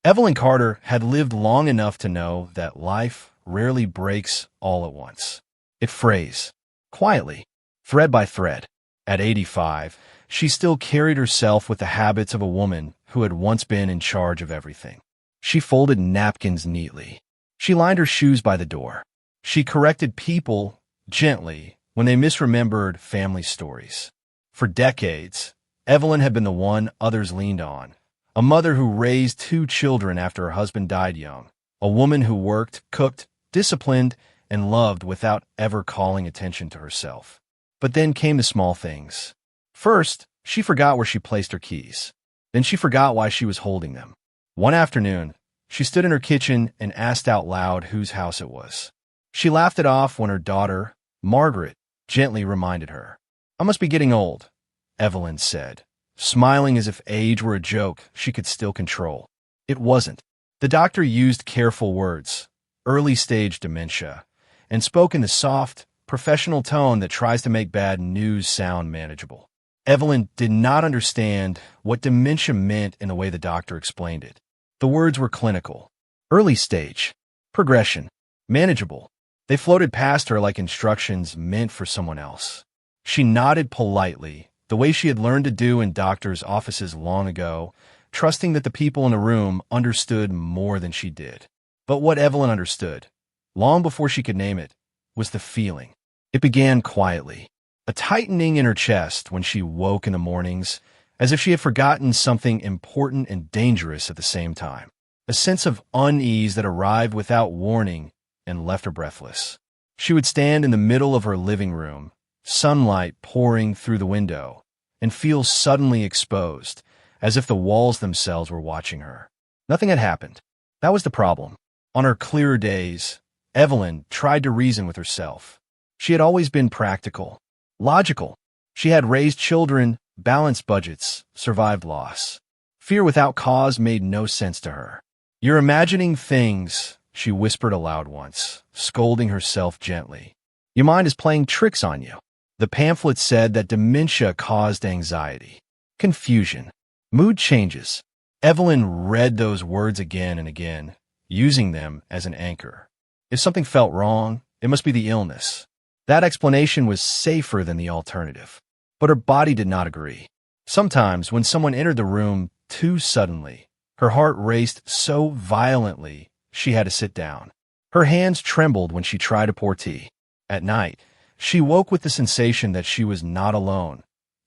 Evelyn Carter had lived long enough to know that life rarely breaks all at once. It frays, quietly, thread by thread. At 85, she still carried herself with the habits of a woman who had once been in charge of everything. She folded napkins neatly. She lined her shoes by the door. She corrected people gently when they misremembered family stories. For decades, Evelyn had been the one others leaned on, a mother who raised 2 children after her husband died young, a woman who worked, cooked, disciplined, and loved without ever calling attention to herself. But then came the small things. First, she forgot where she placed her keys. Then she forgot why she was holding them. One afternoon, she stood in her kitchen and asked out loud whose house it was. She laughed it off when her daughter, Margaret, gently reminded her. "I must be getting old," Evelyn said, smiling as if age were a joke she could still control. It wasn't. The doctor used careful words, early-stage dementia, and spoke in the soft, professional tone that tries to make bad news sound manageable. Evelyn did not understand what dementia meant in the way the doctor explained it. The words were clinical. Early stage. Progression. Manageable. They floated past her like instructions meant for someone else. She nodded politely, the way she had learned to do in doctors' offices long ago, trusting that the people in the room understood more than she did. But what Evelyn understood, long before she could name it, was the feeling. It began quietly, a tightening in her chest when she woke in the mornings, as if she had forgotten something important and dangerous at the same time. A sense of unease that arrived without warning and left her breathless. She would stand in the middle of her living room, sunlight pouring through the window, and feel suddenly exposed, as if the walls themselves were watching her. Nothing had happened. That was the problem. On her clearer days, Evelyn tried to reason with herself. She had always been practical, logical. She had raised children, balanced budgets, survived loss. Fear without cause made no sense to her. "You're imagining things," she whispered aloud once, scolding herself gently. "Your mind is playing tricks on you." The pamphlet said that dementia caused anxiety, confusion, mood changes. Evelyn read those words again and again, using them as an anchor. If something felt wrong, it must be the illness. That explanation was safer than the alternative. But her body did not agree. Sometimes, when someone entered the room too suddenly, her heart raced so violently she had to sit down. Her hands trembled when she tried to pour tea. At night, she woke with the sensation that she was not alone,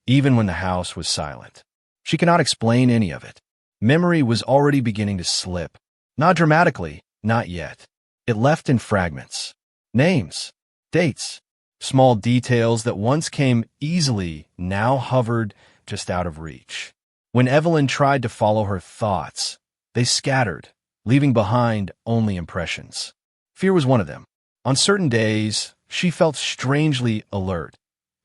even when the house was silent. She could not explain any of it. Memory was already beginning to slip. Not dramatically, not yet. It left in fragments. Names, dates, small details that once came easily now hovered just out of reach. When Evelyn tried to follow her thoughts, they scattered, leaving behind only impressions. Fear was one of them. On certain days, she felt strangely alert,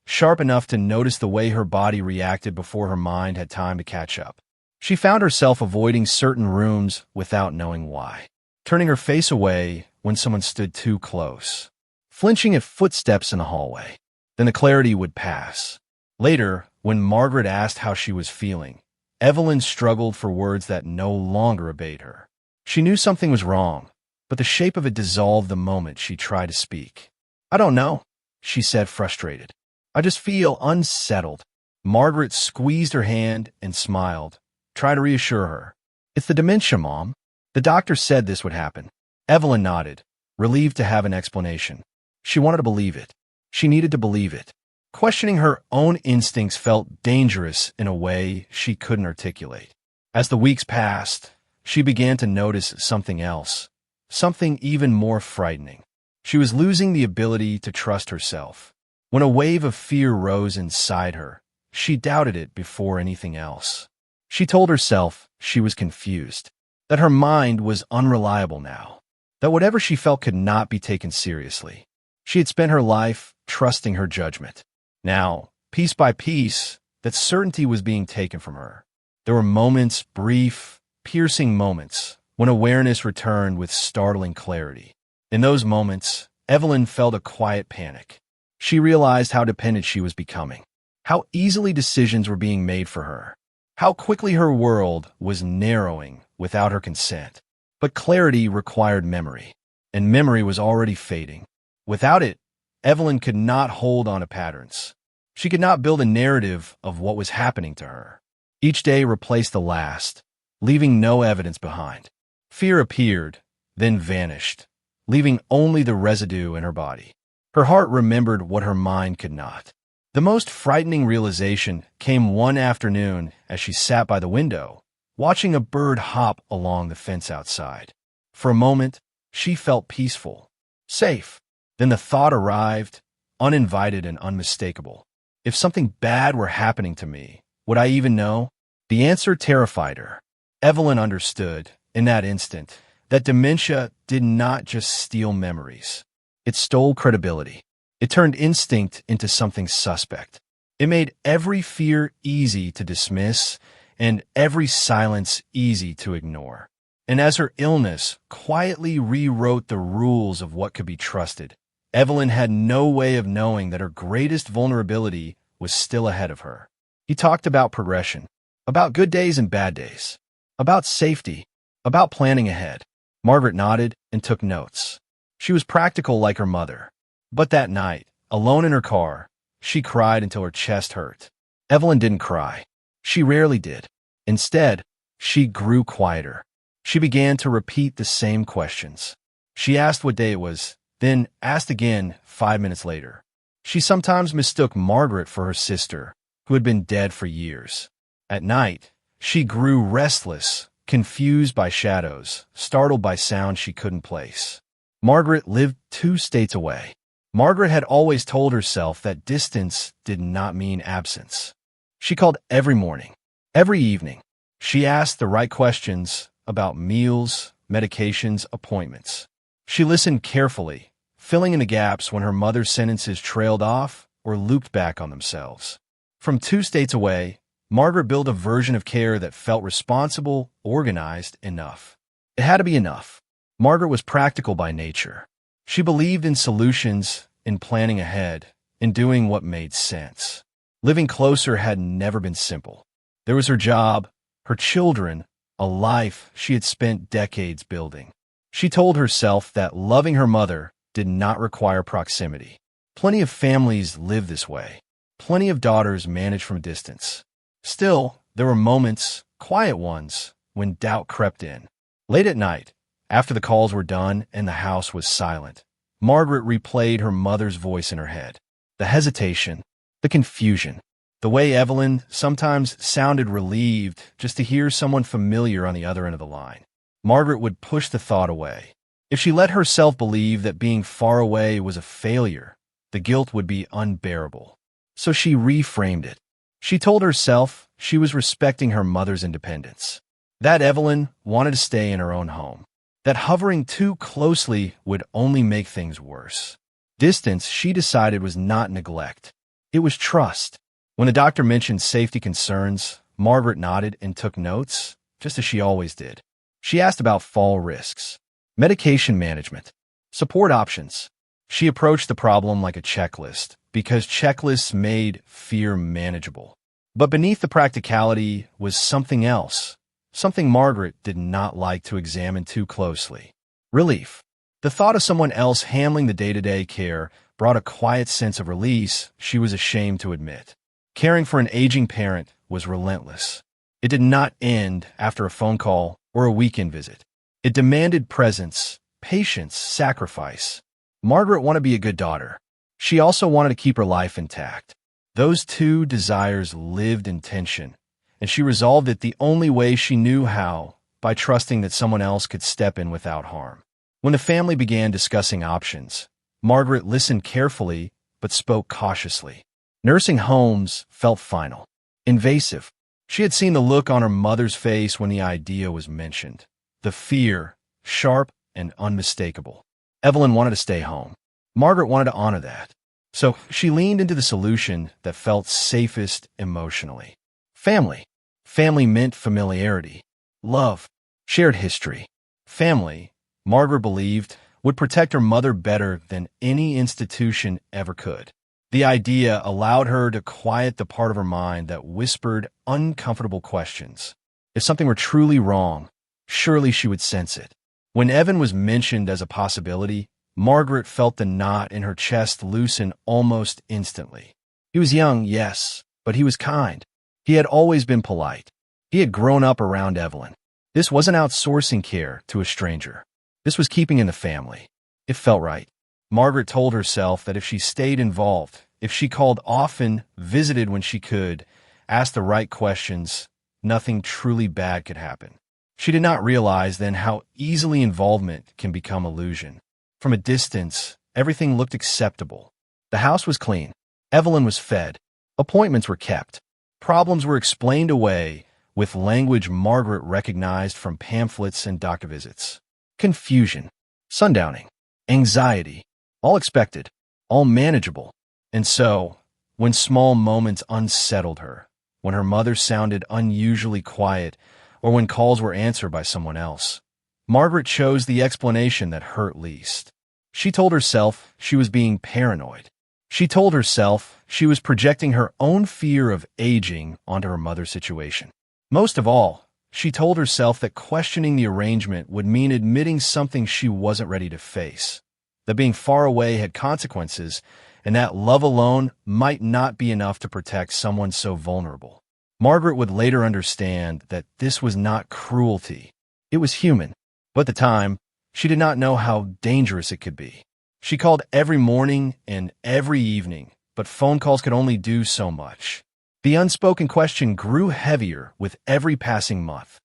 sharp enough to notice the way her body reacted before her mind had time to catch up. She found herself avoiding certain rooms without knowing why, turning her face away when someone stood too close, flinching at footsteps in the hallway. Then the clarity would pass. Later, when Margaret asked how she was feeling, Evelyn struggled for words that no longer obeyed her. She knew something was wrong, but the shape of it dissolved the moment she tried to speak. "I don't know," she said, frustrated. "I just feel unsettled." Margaret squeezed her hand and smiled, trying to reassure her. "It's the dementia, Mom. The doctor said this would happen." Evelyn nodded, relieved to have an explanation. She wanted to believe it. She needed to believe it. Questioning her own instincts felt dangerous in a way she couldn't articulate. As the weeks passed, she began to notice something else, something even more frightening. She was losing the ability to trust herself. When a wave of fear rose inside her, she doubted it before anything else. She told herself she was confused, that her mind was unreliable now, that whatever she felt could not be taken seriously. She had spent her life trusting her judgment. Now, piece by piece, that certainty was being taken from her. There were moments, brief, piercing moments, when awareness returned with startling clarity. In those moments, Evelyn felt a quiet panic. She realized how dependent she was becoming, how easily decisions were being made for her, how quickly her world was narrowing without her consent. But clarity required memory, and memory was already fading. Without it, Evelyn could not hold on to patterns. She could not build a narrative of what was happening to her. Each day replaced the last, leaving no evidence behind. Fear appeared, then vanished, leaving only the residue in her body. Her heart remembered what her mind could not. The most frightening realization came one afternoon as she sat by the window, watching a bird hop along the fence outside. For a moment, she felt peaceful, safe. Then the thought arrived, uninvited and unmistakable. If something bad were happening to me, would I even know? The answer terrified her. Evelyn understood, in that instant, that dementia did not just steal memories. It stole credibility. It turned instinct into something suspect. It made every fear easy to dismiss and every silence easy to ignore. And as her illness quietly rewrote the rules of what could be trusted, Evelyn had no way of knowing that her greatest vulnerability was still ahead of her. He talked about progression, about good days and bad days, about safety, about planning ahead. Margaret nodded and took notes. She was practical like her mother. But that night, alone in her car, she cried until her chest hurt. Evelyn didn't cry. She rarely did. Instead, she grew quieter. She began to repeat the same questions. She asked what day it was, then asked again 5 minutes later. She sometimes mistook Margaret for her sister, who had been dead for years. At night, she grew restless, confused by shadows, startled by sounds she couldn't place. Margaret lived 2 states away. Margaret had always told herself that distance did not mean absence. She called every morning, every evening. She asked the right questions about meals, medications, appointments. She listened carefully, filling in the gaps when her mother's sentences trailed off or looped back on themselves. From 2 states away, Margaret built a version of care that felt responsible, organized, enough. It had to be enough. Margaret was practical by nature. She believed in solutions, in planning ahead, in doing what made sense. Living closer had never been simple. There was her job, her children, a life she had spent decades building. She told herself that loving her mother did not require proximity. Plenty of families live this way. Plenty of daughters manage from a distance. Still, there were moments, quiet ones, when doubt crept in. Late at night, after the calls were done and the house was silent, Margaret replayed her mother's voice in her head. The hesitation, the confusion, the way Evelyn sometimes sounded relieved just to hear someone familiar on the other end of the line. Margaret would push the thought away. If she let herself believe that being far away was a failure, the guilt would be unbearable. So she reframed it. She told herself she was respecting her mother's independence, that Evelyn wanted to stay in her own home, that hovering too closely would only make things worse. Distance, she decided, was not neglect. It was trust. When the doctor mentioned safety concerns, Margaret nodded and took notes, just as she always did. She asked about fall risks, medication management, support options. She approached the problem like a checklist, because checklists made fear manageable. But beneath the practicality was something else, something Margaret did not like to examine too closely. Relief. The thought of someone else handling the day-to-day care brought a quiet sense of release she was ashamed to admit. Caring for an aging parent was relentless. It did not end after a phone call or a weekend visit. It demanded presence, patience, sacrifice. Margaret wanted to be a good daughter. She also wanted to keep her life intact. Those 2 desires lived in tension, and she resolved it the only way she knew how, by trusting that someone else could step in without harm. When the family began discussing options, Margaret listened carefully but spoke cautiously. Nursing homes felt final, invasive. She had seen the look on her mother's face when the idea was mentioned. The fear, sharp and unmistakable. Evelyn wanted to stay home. Margaret wanted to honor that. So she leaned into the solution that felt safest emotionally. Family. Family meant familiarity, love, shared history. Family, Margaret believed, would protect her mother better than any institution ever could. The idea allowed her to quiet the part of her mind that whispered uncomfortable questions. If something were truly wrong, Surely she would sense it. When Evan was mentioned as a possibility, Margaret felt the knot in her chest loosen almost instantly. He was young, yes, but he was kind. He had always been polite. He had grown up around Evelyn. This wasn't outsourcing care to a stranger. This was keeping in the family. It felt right. Margaret told herself that if she stayed involved, if she called often, visited when she could, asked the right questions, nothing truly bad could happen. She did not realize then how easily involvement can become illusion. From a distance, everything looked acceptable. The house was clean. Evelyn was fed. Appointments were kept. Problems were explained away with language Margaret recognized from pamphlets and doctor visits. Confusion, sundowning, anxiety, all expected, all manageable. And so, when small moments unsettled her, when her mother sounded unusually quiet, or when calls were answered by someone else, Margaret chose the explanation that hurt least. She told herself she was being paranoid. She told herself she was projecting her own fear of aging onto her mother's situation. Most of all, she told herself that questioning the arrangement would mean admitting something she wasn't ready to face, that being far away had consequences, and that love alone might not be enough to protect someone so vulnerable. Margaret would later understand that this was not cruelty. It was human. But at the time, she did not know how dangerous it could be. She called every morning and every evening, but phone calls could only do so much. The unspoken question grew heavier with every passing month.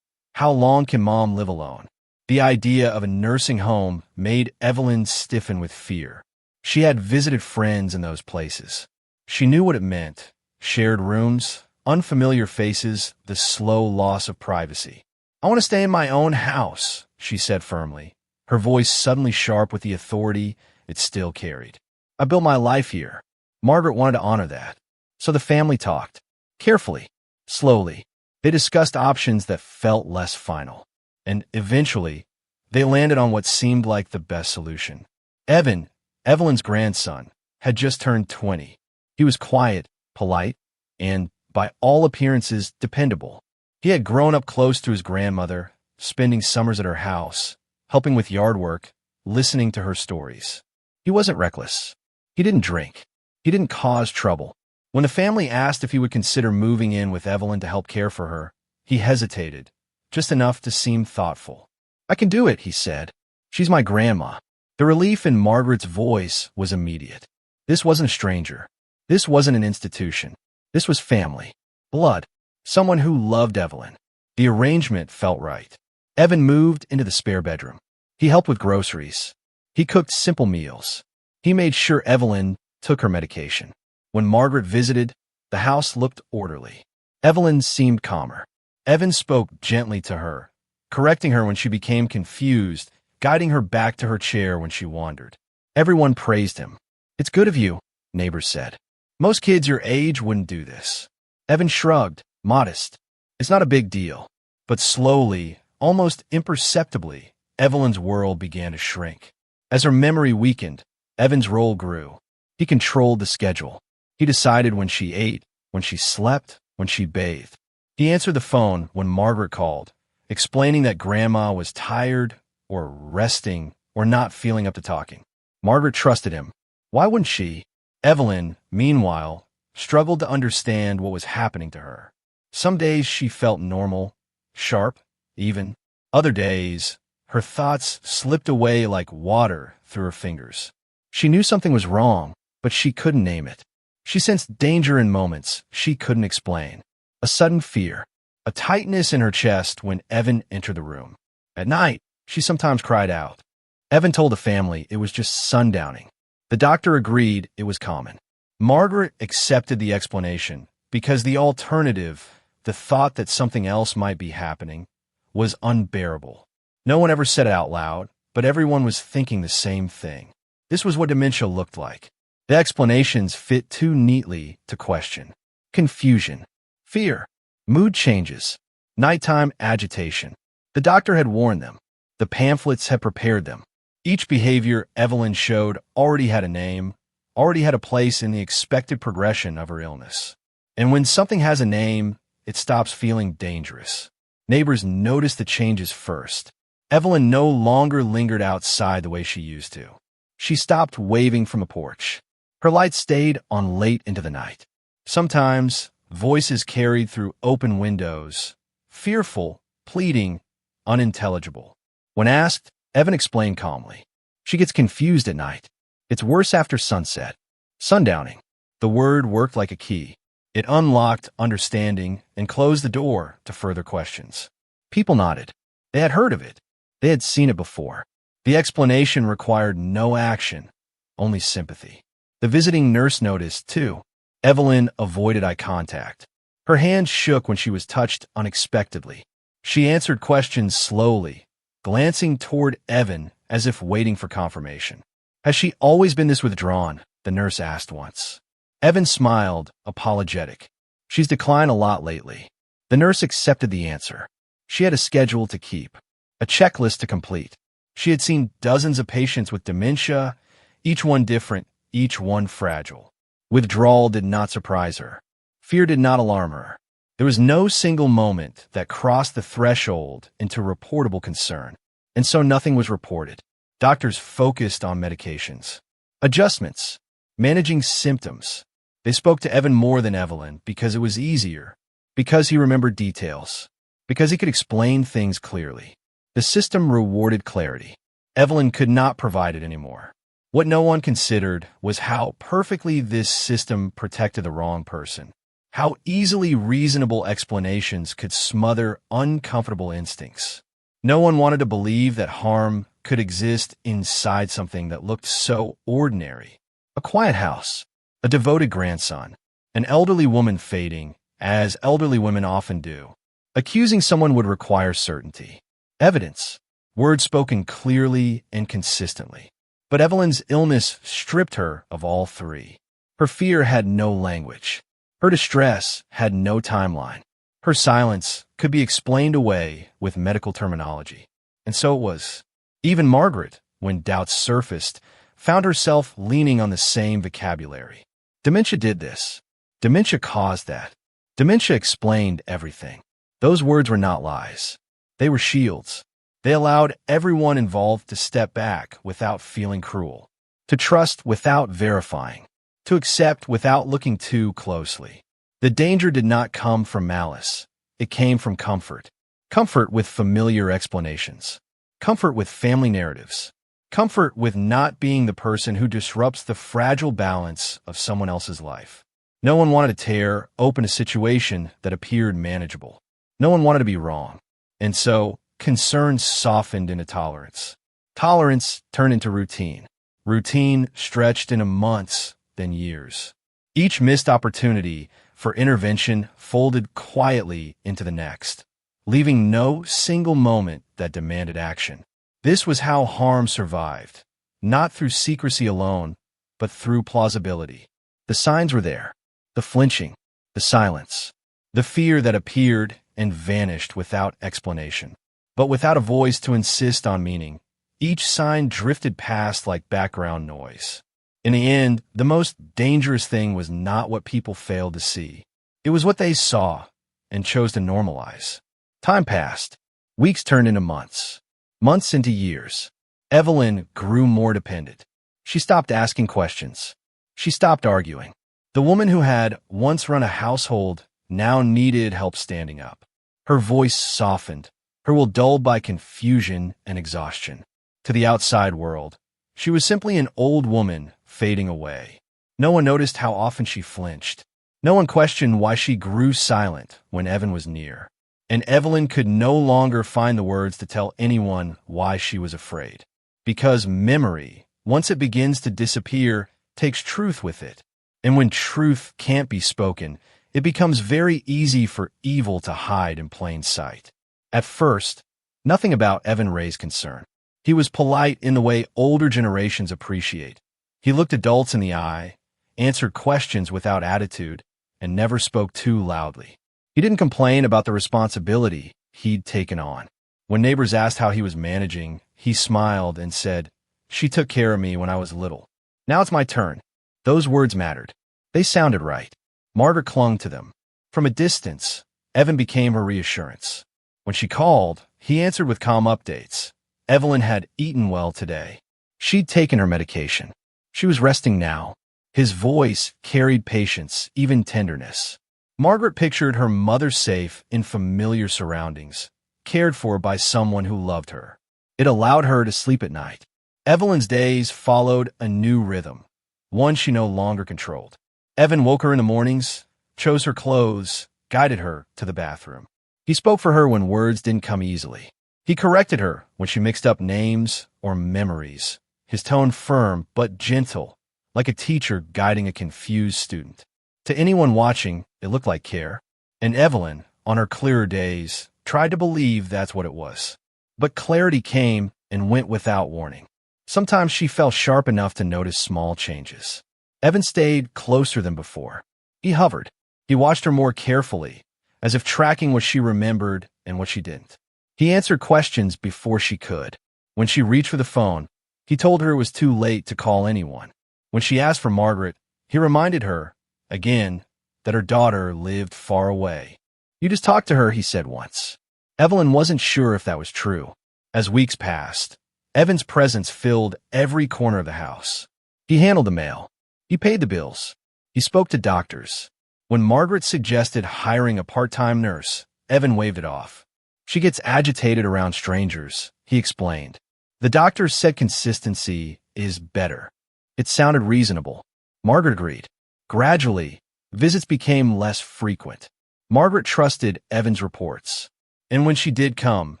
How long can Mom live alone? The idea of a nursing home made Evelyn stiffen with fear. She had visited friends in those places. She knew what it meant. Shared rooms, unfamiliar faces, the slow loss of privacy. "I want to stay in my own house," she said firmly, her voice suddenly sharp with the authority it still carried. "I built my life here." Margaret wanted to honor that. So the family talked. Carefully, slowly. They discussed options that felt less final. And eventually, they landed on what seemed like the best solution. Evan, Evelyn's grandson, had just turned 20. He was quiet, polite, and, by all appearances, dependable. He had grown up close to his grandmother, spending summers at her house, helping with yard work, listening to her stories. He wasn't reckless. He didn't drink. He didn't cause trouble. When the family asked if he would consider moving in with Evelyn to help care for her, he hesitated, just enough to seem thoughtful. "I can do it," he said. "She's my grandma." The relief in Margaret's voice was immediate. This wasn't a stranger. This wasn't an institution. This was family. Blood. Someone who loved Evelyn. The arrangement felt right. Evan moved into the spare bedroom. He helped with groceries. He cooked simple meals. He made sure Evelyn took her medication. When Margaret visited, the house looked orderly. Evelyn seemed calmer. Evan spoke gently to her, correcting her when she became confused, guiding her back to her chair when she wandered. Everyone praised him. "It's good of you," neighbors said. "Most kids your age wouldn't do this." Evan shrugged, modest. "It's not a big deal." But slowly, almost imperceptibly, Evelyn's world began to shrink. As her memory weakened, Evan's role grew. He controlled the schedule. He decided when she ate, when she slept, when she bathed. He answered the phone when Margaret called, explaining that Grandma was tired or resting or not feeling up to talking. Margaret trusted him. Why wouldn't she? Evelyn, meanwhile, struggled to understand what was happening to her. Some days she felt normal, sharp, even. Other days, her thoughts slipped away like water through her fingers. She knew something was wrong, but she couldn't name it. She sensed danger in moments she couldn't explain. A sudden fear, a tightness in her chest when Evan entered the room. At night, she sometimes cried out. Evan told the family it was just sundowning. The doctor agreed it was common. Margaret accepted the explanation because the alternative, the thought that something else might be happening, was unbearable. No one ever said it out loud, but everyone was thinking the same thing. This was what dementia looked like. The explanations fit too neatly to question. Confusion, fear, mood changes, nighttime agitation. The doctor had warned them. The pamphlets had prepared them. Each behavior Evelyn showed already had a name, already had a place in the expected progression of her illness. And when something has a name, it stops feeling dangerous. Neighbors noticed the changes first. Evelyn no longer lingered outside the way she used to. She stopped waving from a porch. Her light stayed on late into the night. Sometimes, voices carried through open windows, fearful, pleading, unintelligible. When asked, Evan explained calmly. She gets confused at night. It's worse after sunset. Sundowning. The word worked like a key. It unlocked understanding and closed the door to further questions. People nodded. They had heard of it. They had seen it before. The explanation required no action, only sympathy. The visiting nurse noticed, too. Evelyn avoided eye contact. Her hand shook when she was touched unexpectedly. She answered questions slowly, glancing toward Evan as if waiting for confirmation. Has she always been this withdrawn? The nurse asked once. Evan smiled, apologetic. She's declined a lot lately. The nurse accepted the answer. She had a schedule to keep, a checklist to complete. She had seen dozens of patients with dementia, each one different, each one fragile. Withdrawal did not surprise her. Fear did not alarm her. There was no single moment that crossed the threshold into reportable concern, and so nothing was reported. Doctors focused on medications, adjustments, managing symptoms. They spoke to Evan more than Evelyn because it was easier, because he remembered details, because he could explain things clearly. The system rewarded clarity. Evelyn could not provide it anymore. What no one considered was how perfectly this system protected the wrong person, how easily reasonable explanations could smother uncomfortable instincts. No one wanted to believe that harm could exist inside something that looked so ordinary. A quiet house, a devoted grandson, an elderly woman fading, as elderly women often do. Accusing someone would require certainty, evidence, words spoken clearly and consistently. But Evelyn's illness stripped her of all three. Her fear had no language. Her distress had no timeline. Her silence could be explained away with medical terminology. And so it was. Even Margaret, when doubts surfaced, found herself leaning on the same vocabulary. Dementia did this. Dementia caused that. Dementia explained everything. Those words were not lies. They were shields. They allowed everyone involved to step back without feeling cruel, to trust without verifying, to accept without looking too closely. The danger did not come from malice. It came from comfort. Comfort with familiar explanations. Comfort with family narratives. Comfort with not being the person who disrupts the fragile balance of someone else's life. No one wanted to tear open a situation that appeared manageable. No one wanted to be wrong. And so, concern softened into tolerance. Tolerance turned into routine. Routine stretched into months, then years. Each missed opportunity for intervention folded quietly into the next, leaving no single moment that demanded action. This was how harm survived, not through secrecy alone, but through plausibility. The signs were there, the flinching, the silence, the fear that appeared and vanished without explanation. But without a voice to insist on meaning, each sign drifted past like background noise. In the end, the most dangerous thing was not what people failed to see. It was what they saw and chose to normalize. Time passed. Weeks turned into months. Months into years. Evelyn grew more dependent. She stopped asking questions. She stopped arguing. The woman who had once run a household now needed help standing up. Her voice softened, her will dulled by confusion and exhaustion. To the outside world, she was simply an old woman fading away. No one noticed how often she flinched. No one questioned why she grew silent when Evan was near. And Evelyn could no longer find the words to tell anyone why she was afraid. Because memory, once it begins to disappear, takes truth with it. And when truth can't be spoken, it becomes very easy for evil to hide in plain sight. At first, nothing about Evan raised concern. He was polite in the way older generations appreciate. He looked adults in the eye, answered questions without attitude, and never spoke too loudly. He didn't complain about the responsibility he'd taken on. When neighbors asked how he was managing, he smiled and said, "She took care of me when I was little. Now it's my turn." Those words mattered. They sounded right. Margaret clung to them. From a distance, Evan became her reassurance. When she called, he answered with calm updates. Evelyn had eaten well today. She'd taken her medication. She was resting now. His voice carried patience, even tenderness. Margaret pictured her mother safe in familiar surroundings, cared for by someone who loved her. It allowed her to sleep at night. Evelyn's days followed a new rhythm, one she no longer controlled. Evan woke her in the mornings, chose her clothes, guided her to the bathroom. He spoke for her when words didn't come easily. He corrected her when she mixed up names or memories, his tone firm but gentle, like a teacher guiding a confused student. To anyone watching, it looked like care, and Evelyn, on her clearer days, tried to believe that's what it was. But clarity came and went without warning. Sometimes she fell sharp enough to notice small changes. Evan stayed closer than before. He hovered. He watched her more carefully, as if tracking what she remembered and what she didn't. He answered questions before she could. When she reached for the phone, he told her it was too late to call anyone. When she asked for Margaret, he reminded her, again, that her daughter lived far away. "You just talked to her," he said once. Evelyn wasn't sure if that was true. As weeks passed, Evan's presence filled every corner of the house. He handled the mail. He paid the bills. He spoke to doctors. When Margaret suggested hiring a part-time nurse, Evan waved it off. "She gets agitated around strangers," he explained. The doctors said consistency is better. It sounded reasonable. Margaret agreed. Gradually, visits became less frequent. Margaret trusted Evan's reports. And when she did come,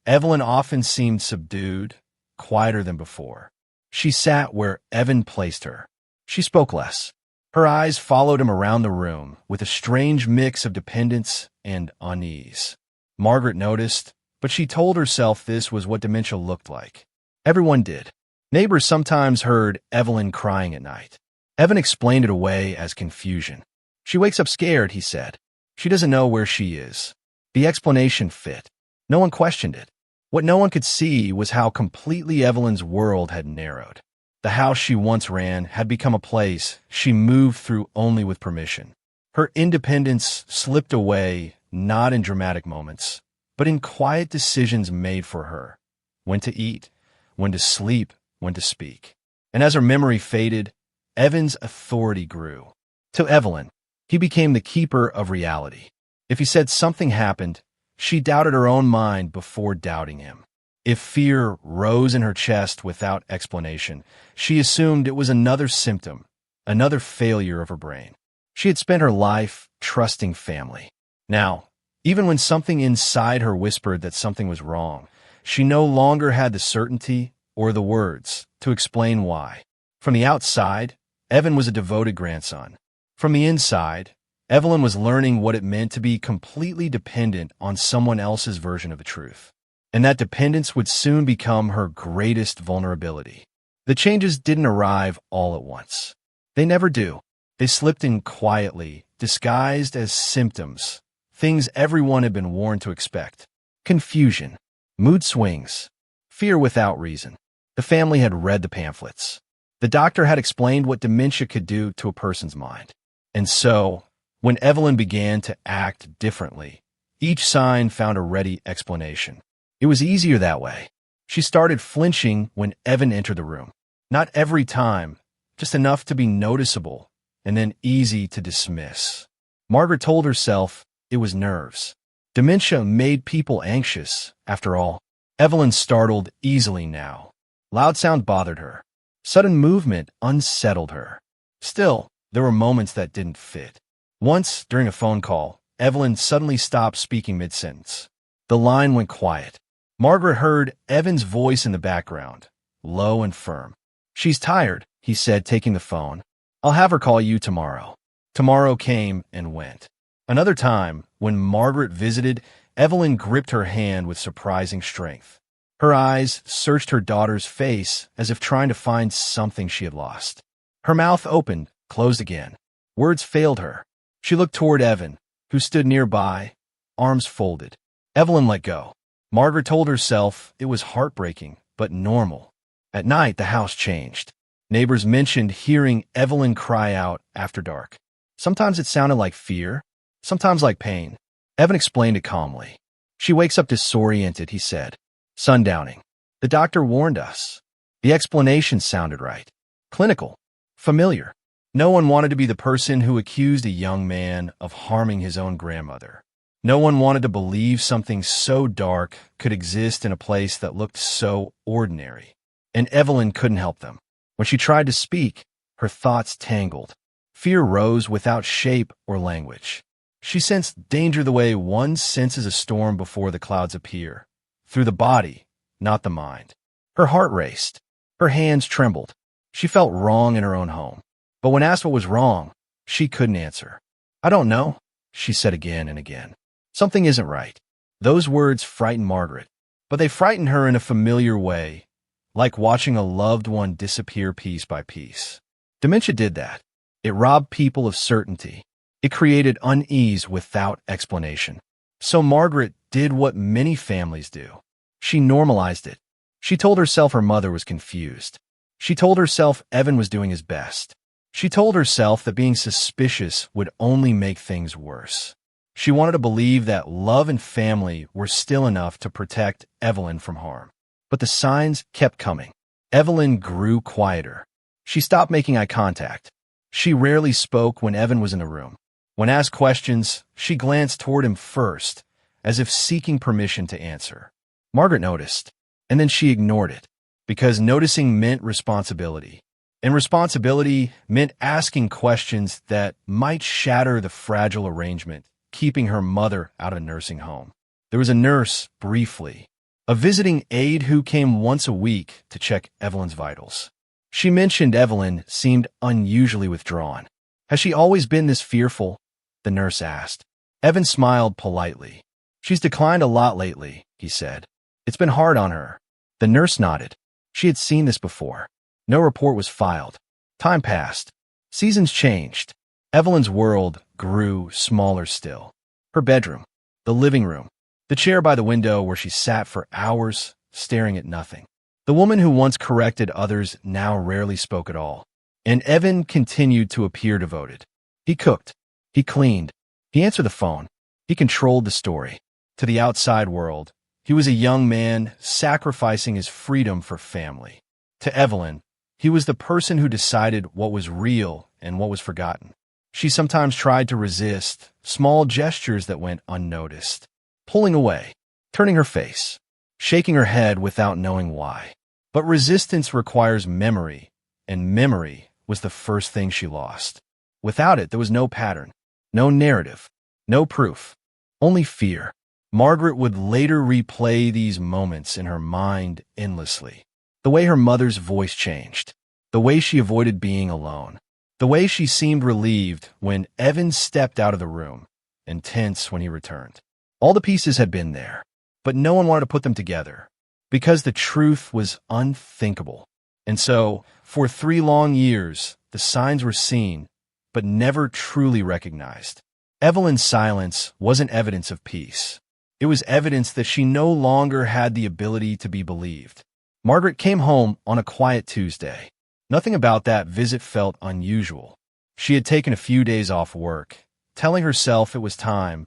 Evelyn often seemed subdued, quieter than before. She sat where Evan placed her. She spoke less. Her eyes followed him around the room with a strange mix of dependence and unease. Margaret noticed, but she told herself this was what dementia looked like. Everyone did. Neighbors sometimes heard Evelyn crying at night. Evan explained it away as confusion. "She wakes up scared," he said. "She doesn't know where she is." The explanation fit. No one questioned it. What no one could see was how completely Evelyn's world had narrowed. The house she once ran had become a place she moved through only with permission. Her independence slipped away, not in dramatic moments, but in quiet decisions made for her. When to eat, when to sleep, when to speak. And as her memory faded, Evan's authority grew. To Evelyn, he became the keeper of reality. If he said something happened, she doubted her own mind before doubting him. If fear rose in her chest without explanation, she assumed it was another symptom, another failure of her brain. She had spent her life trusting family. Now, even when something inside her whispered that something was wrong, she no longer had the certainty or the words to explain why. From the outside, Evan was a devoted grandson. From the inside, Evelyn was learning what it meant to be completely dependent on someone else's version of the truth. And that dependence would soon become her greatest vulnerability. The changes didn't arrive all at once. They never do. They slipped in quietly, disguised as symptoms, things everyone had been warned to expect. Confusion, mood swings, fear without reason. The family had read the pamphlets. The doctor had explained what dementia could do to a person's mind. And so, when Evelyn began to act differently, each sign found a ready explanation. It was easier that way. She started flinching when Evan entered the room. Not every time, just enough to be noticeable and then easy to dismiss. Margaret told herself it was nerves. Dementia made people anxious, after all. Evelyn startled easily now. Loud sound bothered her. Sudden movement unsettled her. Still, there were moments that didn't fit. Once, during a phone call, Evelyn suddenly stopped speaking mid-sentence. The line went quiet. Margaret heard Evan's voice in the background, low and firm. "She's tired," he said, taking the phone. "I'll have her call you tomorrow." Tomorrow came and went. Another time, when Margaret visited, Evelyn gripped her hand with surprising strength. Her eyes searched her daughter's face as if trying to find something she had lost. Her mouth opened, closed again. Words failed her. She looked toward Evan, who stood nearby, arms folded. Evelyn let go. Margaret told herself it was heartbreaking, but normal. At night, the house changed. Neighbors mentioned hearing Evelyn cry out after dark. Sometimes it sounded like fear, sometimes like pain. Evan explained it calmly. She wakes up disoriented, he said. Sundowning. The doctor warned us. The explanation sounded right. Clinical. Familiar. No one wanted to be the person who accused a young man of harming his own grandmother. No one wanted to believe something so dark could exist in a place that looked so ordinary. And Evelyn couldn't help them. When she tried to speak, her thoughts tangled. Fear rose without shape or language. She sensed danger the way one senses a storm before the clouds appear, through the body, not the mind. Her heart raced. Her hands trembled. She felt wrong in her own home. But when asked what was wrong, she couldn't answer. I don't know, she said again and again. Something isn't right. Those words frightened Margaret, but they frightened her in a familiar way, like watching a loved one disappear piece by piece. Dementia did that. It robbed people of certainty. It created unease without explanation. So Margaret did what many families do. She normalized it. She told herself her mother was confused. She told herself Evan was doing his best. She told herself that being suspicious would only make things worse. She wanted to believe that love and family were still enough to protect Evelyn from harm. But the signs kept coming. Evelyn grew quieter. She stopped making eye contact. She rarely spoke when Evan was in the room. When asked questions, she glanced toward him first, as if seeking permission to answer. Margaret noticed, and then she ignored it, because noticing meant responsibility. And responsibility meant asking questions that might shatter the fragile arrangement, keeping her mother out of a nursing home. There was a nurse, briefly, a visiting aide who came once a week to check Evelyn's vitals. She mentioned Evelyn seemed unusually withdrawn. Has she always been this fearful? The nurse asked. Evan smiled politely. She's declined a lot lately, he said. It's been hard on her. The nurse nodded. She had seen this before. No report was filed. Time passed. Seasons changed. Evelyn's world grew smaller still. Her bedroom, the living room, the chair by the window where she sat for hours, staring at nothing. The woman who once corrected others now rarely spoke at all. And Evan continued to appear devoted. He cooked. He cleaned. He answered the phone. He controlled the story. To the outside world, he was a young man sacrificing his freedom for family. To Evelyn, he was the person who decided what was real and what was forgotten. She sometimes tried to resist, small gestures that went unnoticed, pulling away, turning her face, shaking her head without knowing why. But resistance requires memory, and memory was the first thing she lost. Without it, there was no pattern, no narrative, no proof, only fear. Margaret would later replay these moments in her mind endlessly. The way her mother's voice changed, the way she avoided being alone, the way she seemed relieved when Evan stepped out of the room, and tense when he returned. All the pieces had been there, but no one wanted to put them together, because the truth was unthinkable. And so, for 3 long years, the signs were seen, but never truly recognized. Evelyn's silence wasn't evidence of peace. It was evidence that she no longer had the ability to be believed. Margaret came home on a quiet Tuesday. Nothing about that visit felt unusual. She had taken a few days off work, telling herself it was time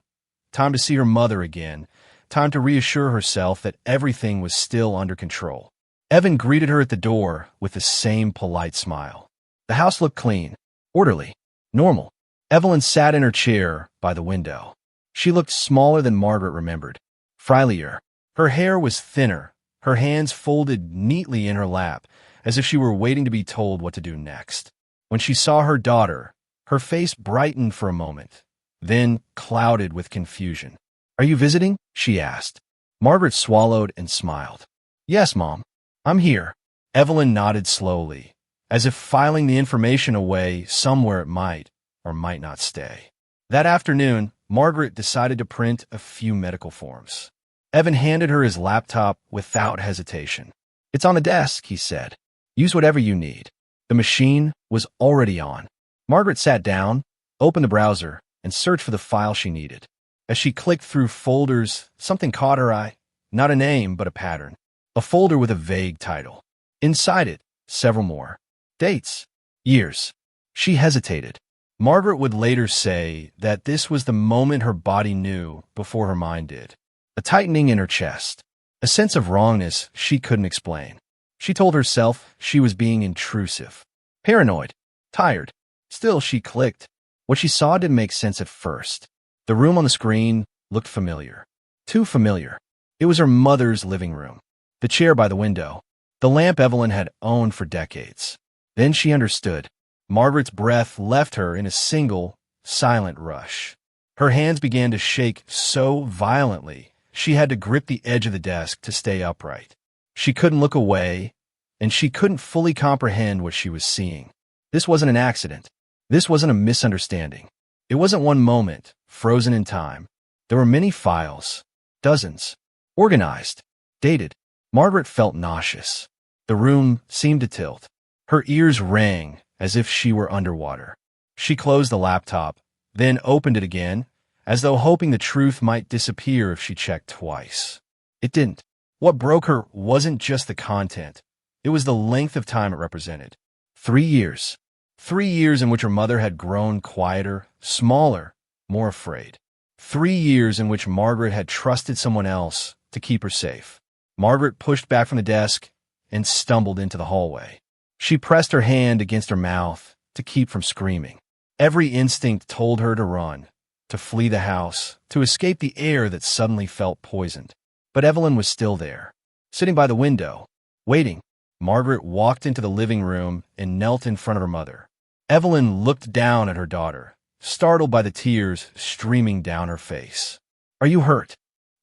to see her mother again, time to reassure herself that everything was still under control. Evan greeted her at the door with the same polite smile. The house looked clean, orderly, normal. Evelyn sat in her chair by the window. She looked smaller than Margaret remembered, frilier. Her hair was thinner, her hands folded neatly in her lap, as if she were waiting to be told what to do next. When she saw her daughter, her face brightened for a moment, then clouded with confusion. Are you visiting? She asked. Margaret swallowed and smiled. Yes, Mom. I'm here. Evelyn nodded slowly, as if filing the information away somewhere it might or might not stay. That afternoon, Margaret decided to print a few medical forms. Evan handed her his laptop without hesitation. It's on the desk, he said. Use whatever you need. The machine was already on. Margaret sat down, opened the browser, and searched for the file she needed. As she clicked through folders, something caught her eye. Not a name, but a pattern. A folder with a vague title. Inside it, several more. Dates. Years. She hesitated. Margaret would later say that this was the moment her body knew before her mind did. a tightening in her chest, a sense of wrongness she couldn't explain. She told herself she was being intrusive, paranoid, tired. Still, she clicked. What she saw didn't make sense at first. The room on the screen looked familiar. Too familiar. It was her mother's living room. The chair by the window. The lamp Evelyn had owned for decades. Then she understood. Margaret's breath left her in a single, silent rush. Her hands began to shake so violently, she had to grip the edge of the desk to stay upright. She couldn't look away, and she couldn't fully comprehend what she was seeing. This wasn't an accident. This wasn't a misunderstanding. It wasn't one moment, frozen in time. There were many files, dozens, organized, dated. Margaret felt nauseous. The room seemed to tilt. Her ears rang as if she were underwater. She closed the laptop, then opened it again, as though hoping the truth might disappear if she checked twice. It didn't. What broke her wasn't just the content. It was the length of time it represented. 3 years. 3 years in which her mother had grown quieter, smaller, more afraid. 3 years in which Margaret had trusted someone else to keep her safe. Margaret pushed back from the desk and stumbled into the hallway. She pressed her hand against her mouth to keep from screaming. Every instinct told her to run, to flee the house, to escape the air that suddenly felt poisoned. But Evelyn was still there, sitting by the window, waiting. Margaret walked into the living room and knelt in front of her mother. Evelyn looked down at her daughter, startled by the tears streaming down her face. "Are you hurt?"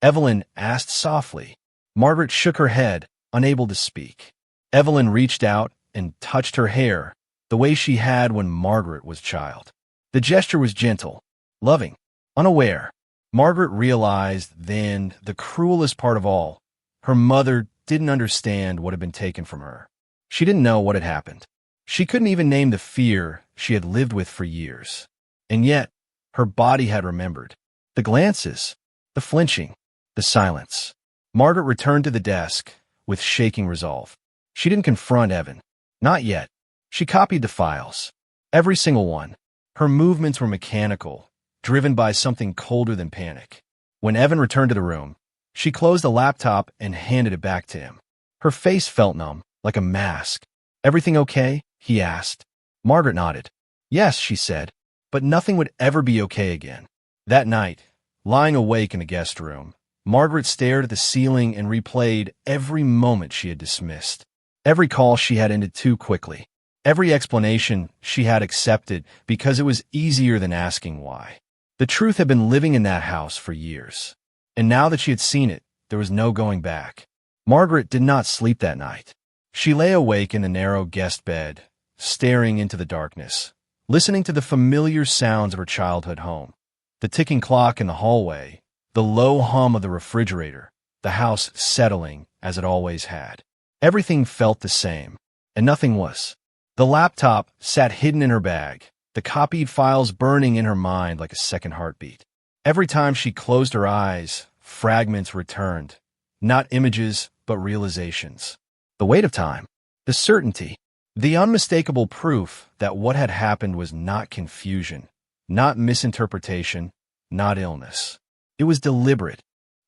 Evelyn asked softly. Margaret shook her head, unable to speak. Evelyn reached out and touched her hair, the way she had when Margaret was a child. The gesture was gentle, loving, unaware. Margaret realized then the cruelest part of all. Her mother didn't understand what had been taken from her. She didn't know what had happened. She couldn't even name the fear she had lived with for years. And yet, her body had remembered. The glances, the flinching, the silence. Margaret returned to the desk with shaking resolve. She didn't confront Evan. Not yet. She copied the files. Every single one. Her movements were mechanical, driven by something colder than panic. When Evan returned to the room, she closed the laptop and handed it back to him. Her face felt numb, like a mask. "Everything okay?" he asked. Margaret nodded. "Yes," she said, but nothing would ever be okay again. That night, lying awake in the guest room, Margaret stared at the ceiling and replayed every moment she had dismissed. Every call she had ended too quickly. Every explanation she had accepted because it was easier than asking why. The truth had been living in that house for years. And now that she had seen it, there was no going back. Margaret did not sleep that night. She lay awake in the narrow guest bed, staring into the darkness, listening to the familiar sounds of her childhood home. The ticking clock in the hallway, the low hum of the refrigerator, the house settling as it always had. Everything felt the same, and nothing was. The laptop sat hidden in her bag, the copied files burning in her mind like a second heartbeat. Every time she closed her eyes, fragments returned. Not images, but realizations. The weight of time, the certainty, the unmistakable proof that what had happened was not confusion, not misinterpretation, not illness. It was deliberate.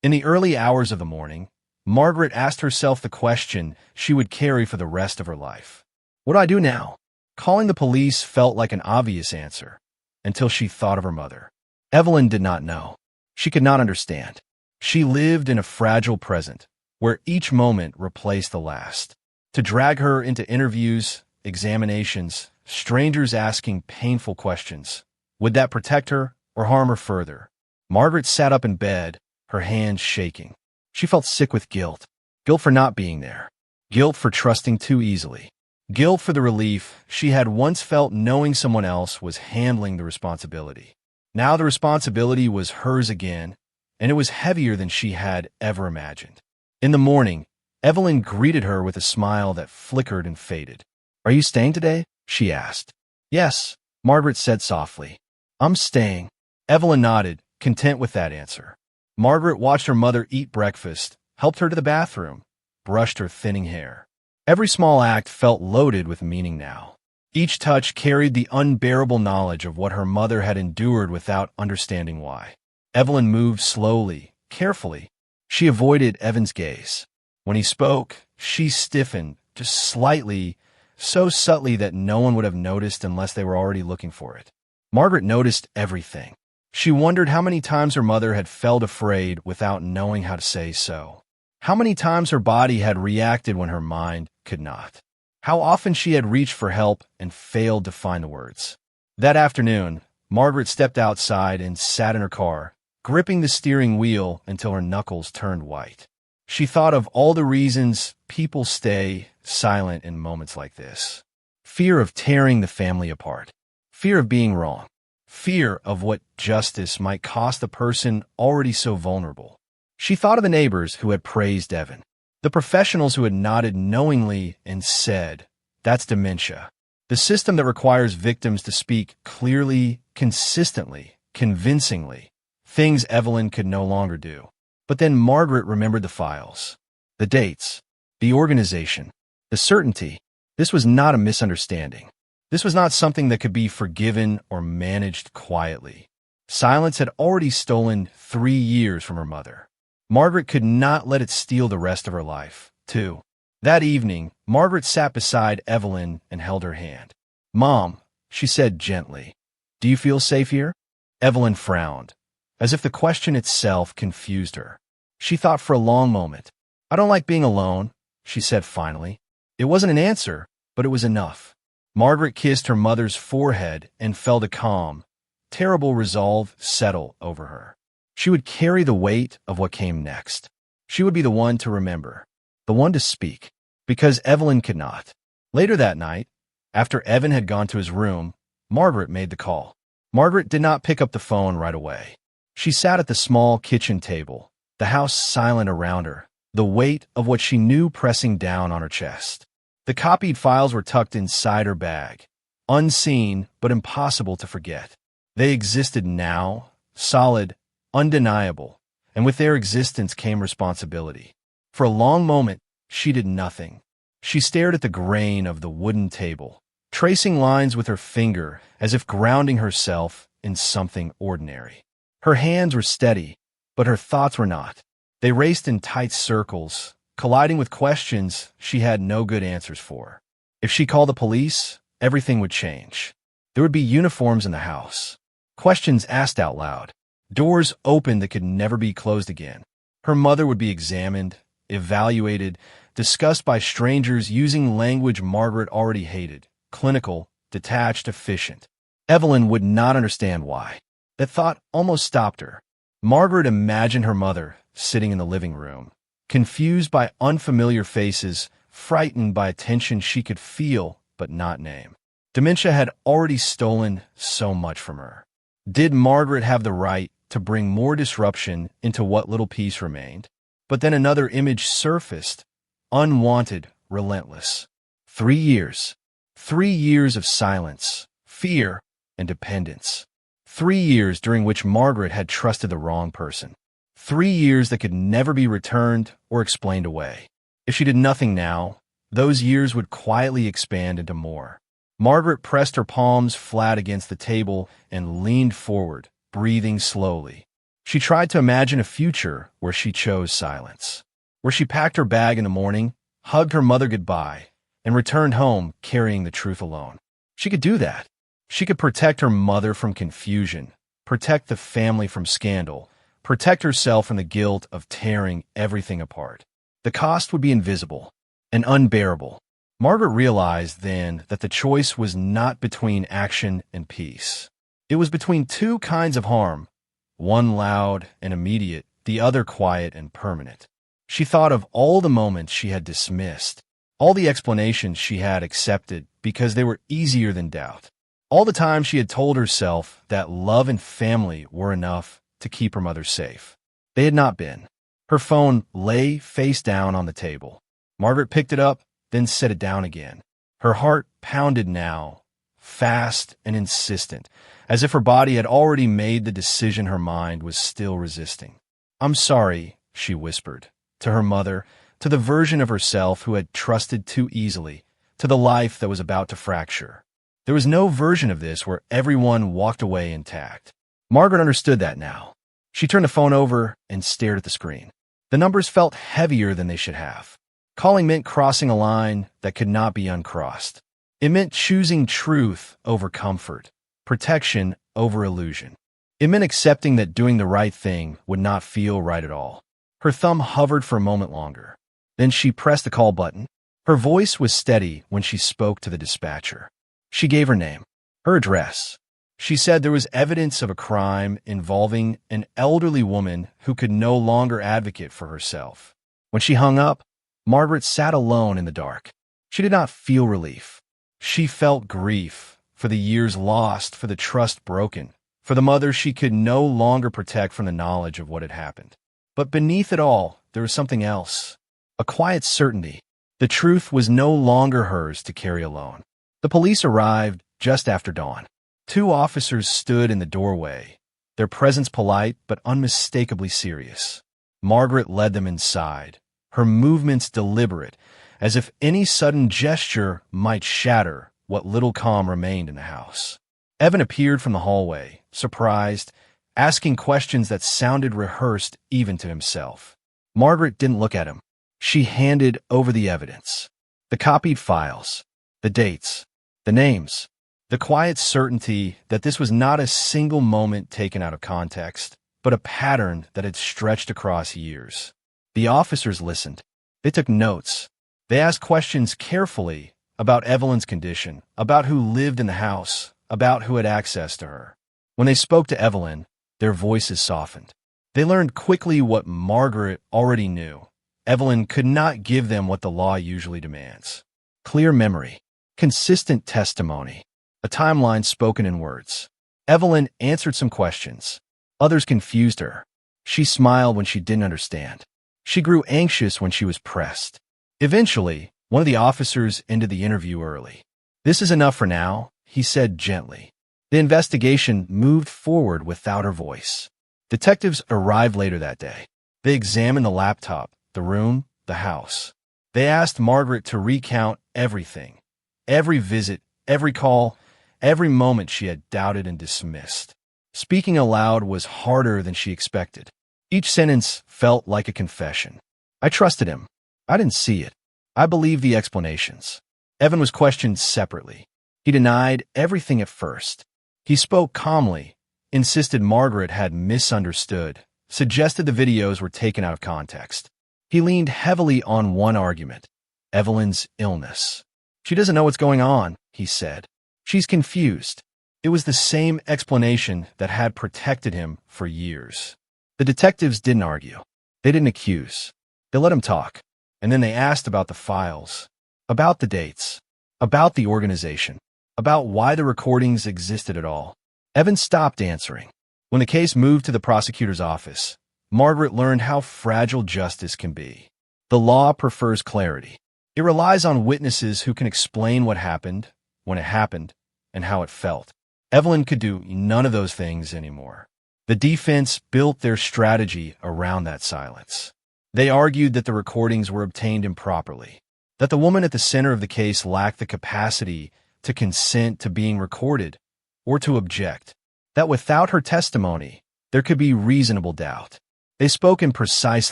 In the early hours of the morning, Margaret asked herself the question she would carry for the rest of her life. What do I do now? Calling the police felt like an obvious answer, until she thought of her mother. Evelyn did not know. She could not understand. She lived in a fragile present, where each moment replaced the last. To drag her into interviews, examinations, strangers asking painful questions, would that protect her or harm her further? Margaret sat up in bed, her hands shaking. She felt sick with guilt. Guilt for not being there. Guilt for trusting too easily. Guilt for the relief she had once felt knowing someone else was handling the responsibility. Now the responsibility was hers again, and it was heavier than she had ever imagined. In the morning, Evelyn greeted her with a smile that flickered and faded. "Are you staying today?" she asked. "Yes," Margaret said softly. "I'm staying." Evelyn nodded, content with that answer. Margaret watched her mother eat breakfast, helped her to the bathroom, brushed her thinning hair. Every small act felt loaded with meaning now. Each touch carried the unbearable knowledge of what her mother had endured without understanding why. Evelyn moved slowly, carefully, She avoided Evan's gaze. When he spoke, she stiffened, just slightly, so subtly that no one would have noticed unless they were already looking for it. Margaret noticed everything. She wondered how many times her mother had felt afraid without knowing how to say so. How many times her body had reacted when her mind could not. How often she had reached for help and failed to find the words. That afternoon, Margaret stepped outside and sat in her car, gripping the steering wheel until her knuckles turned white. She thought of all the reasons people stay silent in moments like this. Fear of tearing the family apart. Fear of being wrong. Fear of what justice might cost a person already so vulnerable. She thought of the neighbors who had praised Evan, the professionals who had nodded knowingly and said, "That's dementia." The system that requires victims to speak clearly, consistently, convincingly, things Evelyn could no longer do. But then Margaret remembered the files, the dates, the organization, the certainty. This was not a misunderstanding. This was not something that could be forgiven or managed quietly. Silence had already stolen 3 years from her mother. Margaret could not let it steal the rest of her life, too. That evening, Margaret sat beside Evelyn and held her hand. "Mom," she said gently, "do you feel safe here?" Evelyn frowned, as if the question itself confused her. She thought for a long moment. "I don't like being alone," she said finally. It wasn't an answer, but it was enough. Margaret kissed her mother's forehead and felt a calm, terrible resolve settle over her. She would carry the weight of what came next. She would be the one to remember, the one to speak, because Evelyn could not. Later that night, after Evan had gone to his room, Margaret made the call. Margaret did not pick up the phone right away. She sat at the small kitchen table, the house silent around her, the weight of what she knew pressing down on her chest. The copied files were tucked inside her bag, unseen but impossible to forget. They existed now, solid, undeniable, and with their existence came responsibility. For a long moment, she did nothing. She stared at the grain of the wooden table, tracing lines with her finger as if grounding herself in something ordinary. Her hands were steady, but her thoughts were not. They raced in tight circles, colliding with questions she had no good answers for. If she called the police, everything would change. There would be uniforms in the house, questions asked out loud, doors opened that could never be closed again. Her mother would be examined, evaluated, discussed by strangers using language Margaret already hated, clinical, detached, efficient. Evelyn would not understand why. That thought almost stopped her. Margaret imagined her mother sitting in the living room, confused by unfamiliar faces, frightened by a tension she could feel but not name. Dementia had already stolen so much from her. Did Margaret have the right to bring more disruption into what little peace remained? But then another image surfaced, unwanted, relentless. 3 years. 3 years of silence, fear, and dependence. 3 years during which Margaret had trusted the wrong person. 3 years that could never be returned or explained away. If she did nothing now, those years would quietly expand into more. Margaret pressed her palms flat against the table and leaned forward, breathing slowly. She tried to imagine a future where she chose silence, where she packed her bag in the morning, hugged her mother goodbye, and returned home carrying the truth alone. She could do that. She could protect her mother from confusion, protect the family from scandal, protect herself from the guilt of tearing everything apart. The cost would be invisible and unbearable. Margaret realized then that the choice was not between action and peace. It was between two kinds of harm, one loud and immediate, the other quiet and permanent. She thought of all the moments she had dismissed, all the explanations she had accepted because they were easier than doubt, all the time she had told herself that love and family were enough to keep her mother safe. They had not been. Her phone lay face down on the table. Margaret picked it up, then set it down again. Her heart pounded now, fast and insistent, as if her body had already made the decision her mind was still resisting. "I'm sorry," she whispered, to her mother, to the version of herself who had trusted too easily, to the life that was about to fracture. There was no version of this where everyone walked away intact. Margaret understood that now. She turned the phone over and stared at the screen. The numbers felt heavier than they should have. Calling meant crossing a line that could not be uncrossed. It meant choosing truth over comfort, protection over illusion. It meant accepting that doing the right thing would not feel right at all. Her thumb hovered for a moment longer. Then she pressed the call button. Her voice was steady when she spoke to the dispatcher. She gave her name, her address. She said there was evidence of a crime involving an elderly woman who could no longer advocate for herself. When she hung up, Margaret sat alone in the dark. She did not feel relief. She felt grief for the years lost, for the trust broken, for the mother she could no longer protect from the knowledge of what had happened. But beneath it all, there was something else, a quiet certainty. The truth was no longer hers to carry alone. The police arrived just after dawn. 2 officers stood in the doorway, their presence polite but unmistakably serious. Margaret led them inside, her movements deliberate, as if any sudden gesture might shatter what little calm remained in the house. Evan appeared from the hallway, surprised, asking questions that sounded rehearsed even to himself. Margaret didn't look at him. She handed over the evidence. The copied files, the dates, the names, the quiet certainty that this was not a single moment taken out of context, but a pattern that had stretched across years. The officers listened. They took notes. They asked questions carefully about Evelyn's condition, about who lived in the house, about who had access to her. When they spoke to Evelyn, their voices softened. They learned quickly what Margaret already knew. Evelyn could not give them what the law usually demands. Clear memory, consistent testimony, a timeline spoken in words. Evelyn answered some questions. Others confused her. She smiled when she didn't understand. She grew anxious when she was pressed. Eventually, one of the officers ended the interview early. "This is enough for now," he said gently. The investigation moved forward without her voice. Detectives arrived later that day. They examined the laptop, the room, the house. They asked Margaret to recount everything, every visit, every call, every moment she had doubted and dismissed. Speaking aloud was harder than she expected. Each sentence felt like a confession. "I trusted him. I didn't see it. I believed the explanations." Evan was questioned separately. He denied everything at first. He spoke calmly, insisted Margaret had misunderstood, suggested the videos were taken out of context. He leaned heavily on one argument, Evelyn's illness. "She doesn't know what's going on," he said. "She's confused." It was the same explanation that had protected him for years. The detectives didn't argue. They didn't accuse. They let him talk. And then they asked about the files, about the dates, about the organization, about why the recordings existed at all. Evan stopped answering. When the case moved to the prosecutor's office, Margaret learned how fragile justice can be. The law prefers clarity. It relies on witnesses who can explain what happened, when it happened, and how it felt. Evelyn could do none of those things anymore. The defense built their strategy around that silence. They argued that the recordings were obtained improperly, that the woman at the center of the case lacked the capacity to consent to being recorded or to object, that without her testimony, there could be reasonable doubt. They spoke in precise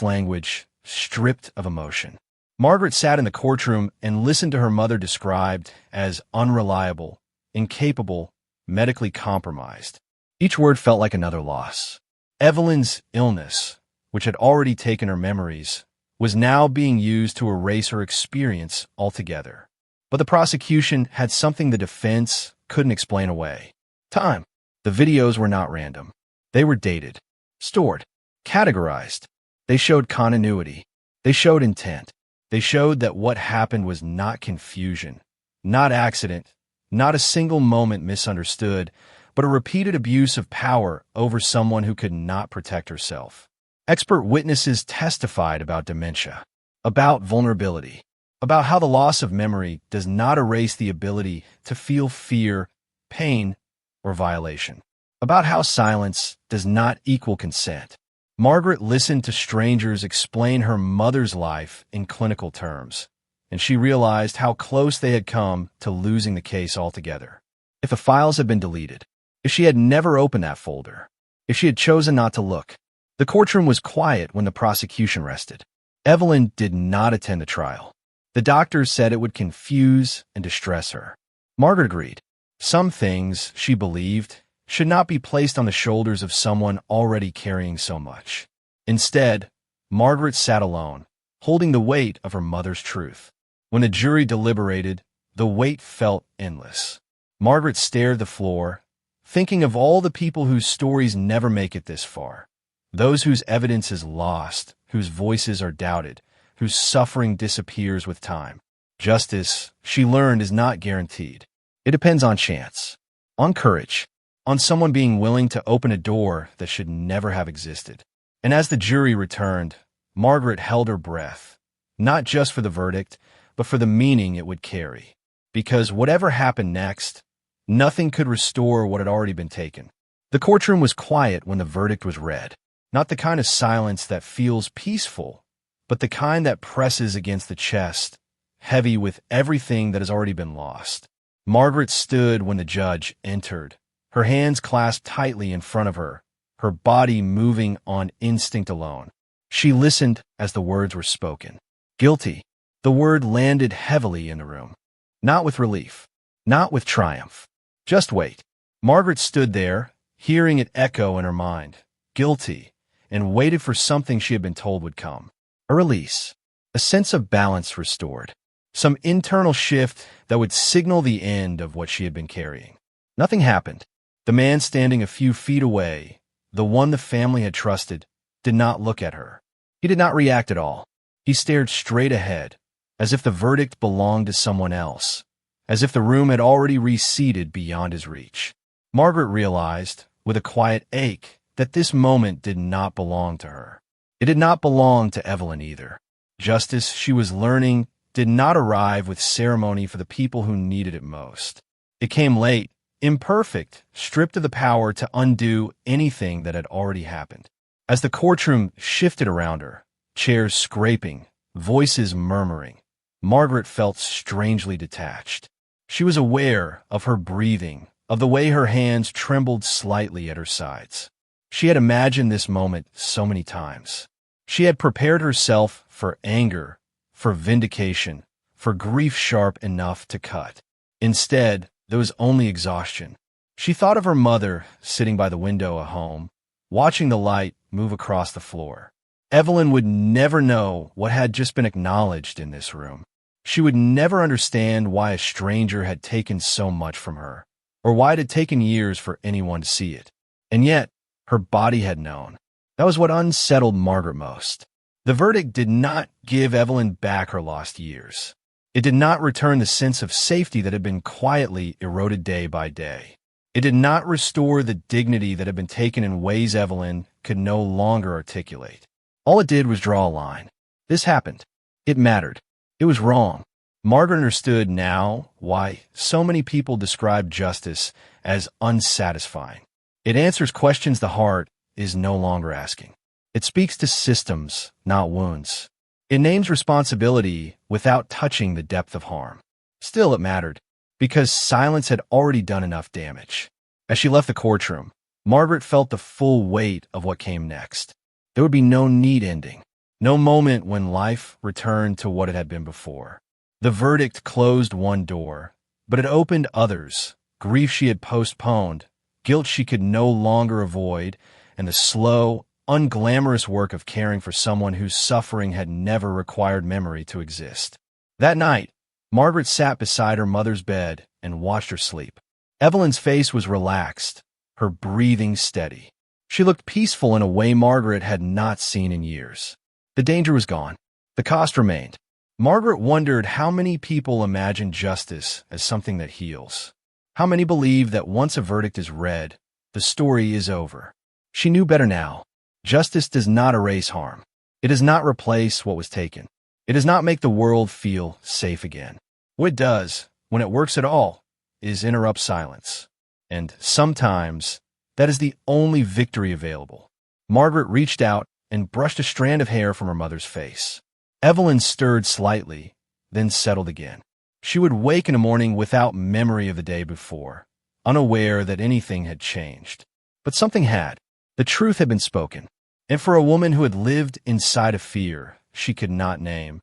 language, stripped of emotion. Margaret sat in the courtroom and listened to her mother described as unreliable, incapable, medically compromised. Each word felt like another loss. Evelyn's illness, which had already taken her memories, was now being used to erase her experience altogether. But the prosecution had something the defense couldn't explain away. Time. The videos were not random. They were dated, stored, categorized. They showed continuity. They showed intent. They showed that what happened was not confusion, not accident, not a single moment misunderstood, but a repeated abuse of power over someone who could not protect herself. Expert witnesses testified about dementia, about vulnerability, about how the loss of memory does not erase the ability to feel fear, pain, or violation, about how silence does not equal consent. Margaret listened to strangers explain her mother's life in clinical terms, and she realized how close they had come to losing the case altogether. If the files had been deleted, if she had never opened that folder, if she had chosen not to look, The courtroom was quiet when the prosecution rested. Evelyn did not attend the trial. The doctors said it would confuse and distress her. Margaret agreed. Some things, she believed, should not be placed on the shoulders of someone already carrying so much. Instead, Margaret sat alone, holding the weight of her mother's truth. When the jury deliberated, the weight felt endless. Margaret stared at the floor, thinking of all the people whose stories never make it this far. Those whose evidence is lost, whose voices are doubted, whose suffering disappears with time. Justice, she learned, is not guaranteed. It depends on chance, on courage, on someone being willing to open a door that should never have existed. And as the jury returned, Margaret held her breath, not just for the verdict, but for the meaning it would carry. Because whatever happened next, nothing could restore what had already been taken. The courtroom was quiet when the verdict was read, not the kind of silence that feels peaceful, but the kind that presses against the chest, heavy with everything that has already been lost. Margaret stood when the judge entered, her hands clasped tightly in front of her, her body moving on instinct alone. She listened as the words were spoken. Guilty. The word landed heavily in the room. Not with relief, not with triumph. Just wait. Margaret stood there, hearing it echo in her mind. Guilty, and waited for something she had been told would come. A release, a sense of balance restored, some internal shift that would signal the end of what she had been carrying. Nothing happened. The man standing a few feet away, the one the family had trusted, did not look at her. He did not react at all. He stared straight ahead, as if the verdict belonged to someone else, as if the room had already receded beyond his reach. Margaret realized, with a quiet ache, that this moment did not belong to her. It did not belong to Evelyn either. Justice, she was learning, did not arrive with ceremony for the people who needed it most. It came late, imperfect, stripped of the power to undo anything that had already happened. As the courtroom shifted around her, chairs scraping, voices murmuring, Margaret felt strangely detached. She was aware of her breathing, of the way her hands trembled slightly at her sides. She had imagined this moment so many times. She had prepared herself for anger, for vindication, for grief sharp enough to cut. Instead, there was only exhaustion. She thought of her mother sitting by the window at home, watching the light move across the floor. Evelyn would never know what had just been acknowledged in this room. She would never understand why a stranger had taken so much from her, or why it had taken years for anyone to see it. And yet, her body had known. That was what unsettled Margaret most. The verdict did not give Evelyn back her lost years. It did not return the sense of safety that had been quietly eroded day by day. It did not restore the dignity that had been taken in ways Evelyn could no longer articulate. All it did was draw a line. This happened. It mattered. It was wrong. Margaret understood now why so many people describe justice as unsatisfying. It answers questions the heart is no longer asking. It speaks to systems, not wounds. It names responsibility without touching the depth of harm. Still, it mattered, because silence had already done enough damage. As she left the courtroom, Margaret felt the full weight of what came next. There would be no neat ending, no moment when life returned to what it had been before. The verdict closed one door, but it opened others. Grief she had postponed, guilt she could no longer avoid, and the slow, unglamorous work of caring for someone whose suffering had never required memory to exist. That night, Margaret sat beside her mother's bed and watched her sleep. Evelyn's face was relaxed, her breathing steady. She looked peaceful in a way Margaret had not seen in years. The danger was gone. The cost remained. Margaret wondered how many people imagine justice as something that heals. How many believe that once a verdict is read, the story is over? She knew better now. Justice does not erase harm. It does not replace what was taken. It does not make the world feel safe again. What it does, when it works at all, is interrupt silence. And sometimes, that is the only victory available. Margaret reached out and brushed a strand of hair from her mother's face. Evelyn stirred slightly, then settled again. She would wake in the morning without memory of the day before, unaware that anything had changed. But something had. The truth had been spoken. And for a woman who had lived inside a fear she could not name,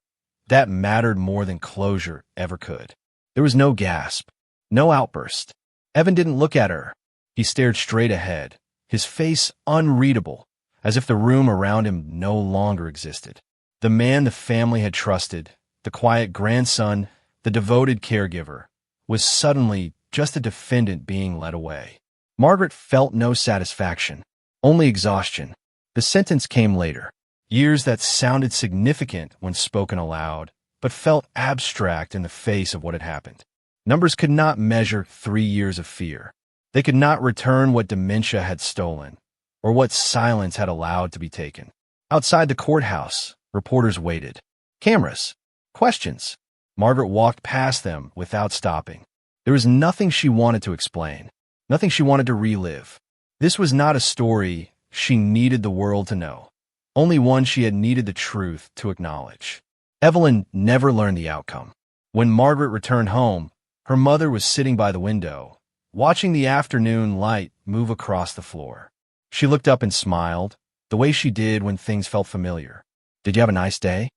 that mattered more than closure ever could. There was no gasp, no outburst. Evan didn't look at her. He stared straight ahead, his face unreadable, as if the room around him no longer existed. The man the family had trusted, the quiet grandson, the devoted caregiver, was suddenly just a defendant being led away. Margaret felt no satisfaction, only exhaustion. The sentence came later, years that sounded significant when spoken aloud, but felt abstract in the face of what had happened. Numbers could not measure 3 years of fear. They could not return what dementia had stolen, or what silence had allowed to be taken. Outside the courthouse, reporters waited. Cameras. Questions. Margaret walked past them without stopping. There was nothing she wanted to explain, nothing she wanted to relive. This was not a story she needed the world to know, only one she had needed the truth to acknowledge. Evelyn never learned the outcome. When Margaret returned home, her mother was sitting by the window, watching the afternoon light move across the floor. She looked up and smiled, the way she did when things felt familiar. "Did you have a nice day?"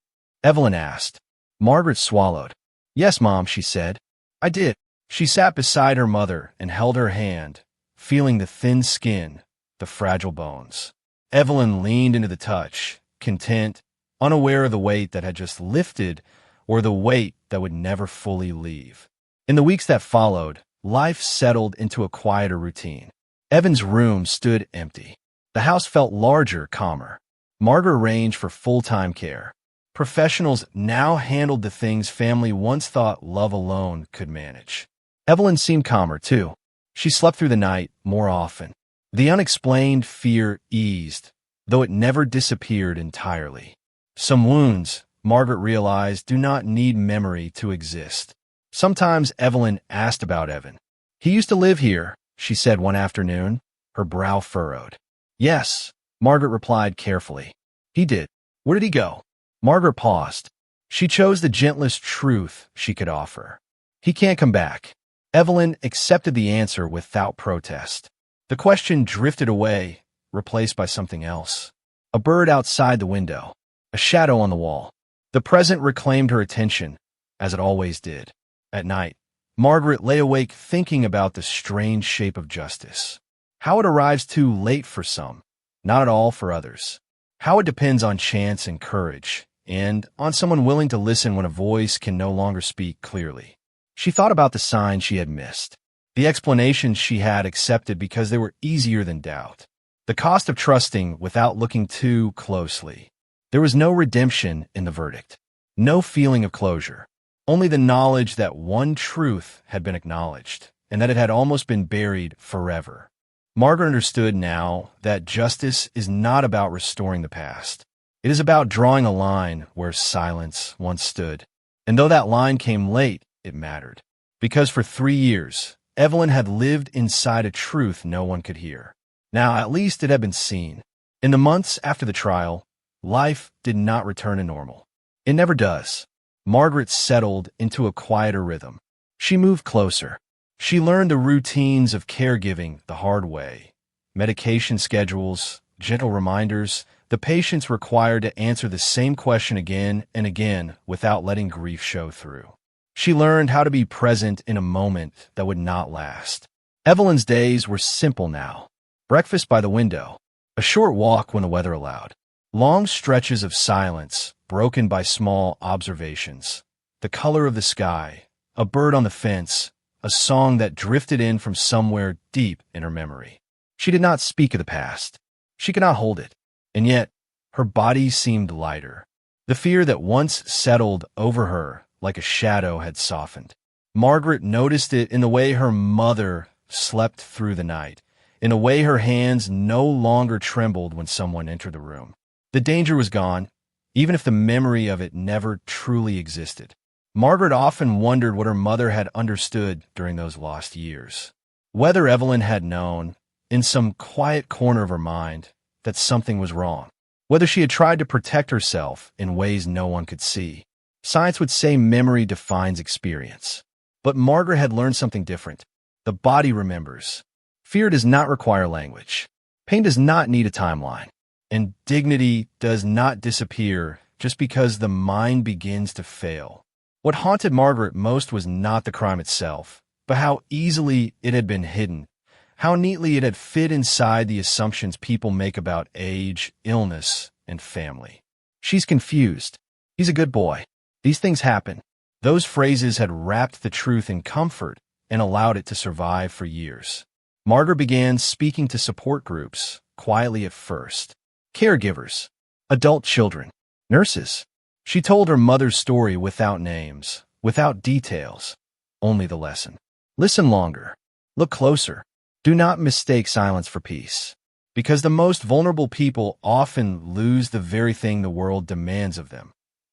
Evelyn asked. Margaret swallowed. "Yes, Mom," she said. "I did." She sat beside her mother and held her hand, feeling the thin skin, the fragile bones. Evelyn leaned into the touch, content, unaware of the weight that had just lifted or the weight that would never fully leave. In the weeks that followed, life settled into a quieter routine. Evan's room stood empty. The house felt larger, calmer. Margaret arranged for full-time care. Professionals now handled the things family once thought love alone could manage. Evelyn seemed calmer, too. She slept through the night more often. The unexplained fear eased, though it never disappeared entirely. Some wounds, Margaret realized, do not need memory to exist. Sometimes Evelyn asked about Evan. "He used to live here," she said one afternoon, her brow furrowed. "Yes," Margaret replied carefully. "He did." "Where did he go?" Margaret paused. She chose the gentlest truth she could offer. "He can't come back." Evelyn accepted the answer without protest. The question drifted away, replaced by something else. A bird outside the window, a shadow on the wall. The present reclaimed her attention, as it always did. At night, Margaret lay awake thinking about the strange shape of justice. How it arrives too late for some, not at all for others. How it depends on chance and courage, and on someone willing to listen when a voice can no longer speak clearly. She thought about the signs she had missed, the explanations she had accepted because they were easier than doubt, the cost of trusting without looking too closely. There was no redemption in the verdict, no feeling of closure, only the knowledge that one truth had been acknowledged and that it had almost been buried forever. Margaret understood now that justice is not about restoring the past. It is about drawing a line where silence once stood. And though that line came late, it mattered. Because for 3 years, Evelyn had lived inside a truth no one could hear. Now, at least it had been seen. In the months after the trial, life did not return to normal. It never does. Margaret settled into a quieter rhythm. She moved closer. She learned the routines of caregiving the hard way. Medication schedules, gentle reminders, the patience required to answer the same question again and again without letting grief show through. She learned how to be present in a moment that would not last. Evelyn's days were simple now. Breakfast by the window, a short walk when the weather allowed, long stretches of silence broken by small observations, the color of the sky, a bird on the fence, a song that drifted in from somewhere deep in her memory. She did not speak of the past. She could not hold it, and yet her body seemed lighter. The fear that once settled over her like a shadow had softened. Margaret noticed it in the way her mother slept through the night, in a way her hands no longer trembled when someone entered the room. The danger was gone, even if the memory of it never truly existed. Margaret often wondered what her mother had understood during those lost years. Whether Evelyn had known, in some quiet corner of her mind, that something was wrong. Whether she had tried to protect herself in ways no one could see. Science would say memory defines experience. But Margaret had learned something different. The body remembers. Fear does not require language. Pain does not need a timeline. And dignity does not disappear just because the mind begins to fail. What haunted Margaret most was not the crime itself, but how easily it had been hidden, how neatly it had fit inside the assumptions people make about age, illness, and family. She's confused. He's a good boy. These things happen. Those phrases had wrapped the truth in comfort and allowed it to survive for years. Margaret began speaking to support groups, quietly at first. Caregivers, adult children, nurses. She told her mother's story without names, without details, only the lesson. Listen longer. Look closer. Do not mistake silence for peace, because the most vulnerable people often lose the very thing the world demands of them,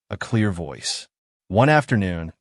a clear voice. One afternoon,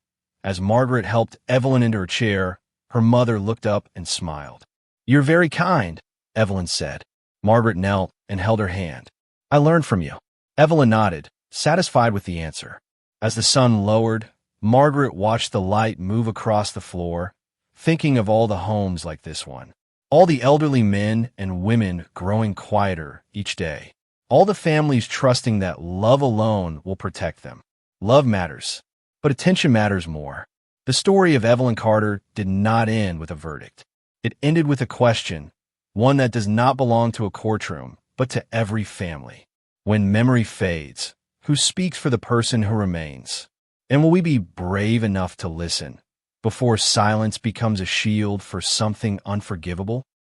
as Margaret helped Evelyn into her chair, her mother looked up and smiled. "You're very kind," Evelyn said. Margaret knelt and held her hand. "I learned from you." Evelyn nodded, satisfied with the answer. As the sun lowered, Margaret watched the light move across the floor, thinking of all the homes like this one. All the elderly men and women growing quieter each day. All the families trusting that love alone will protect them. Love matters, but attention matters more. The story of Evelyn Carter did not end with a verdict. It ended with a question, one that does not belong to a courtroom, but to every family. When memory fades, who speaks for the person who remains? And will we be brave enough to listen before silence becomes a shield for something unforgivable?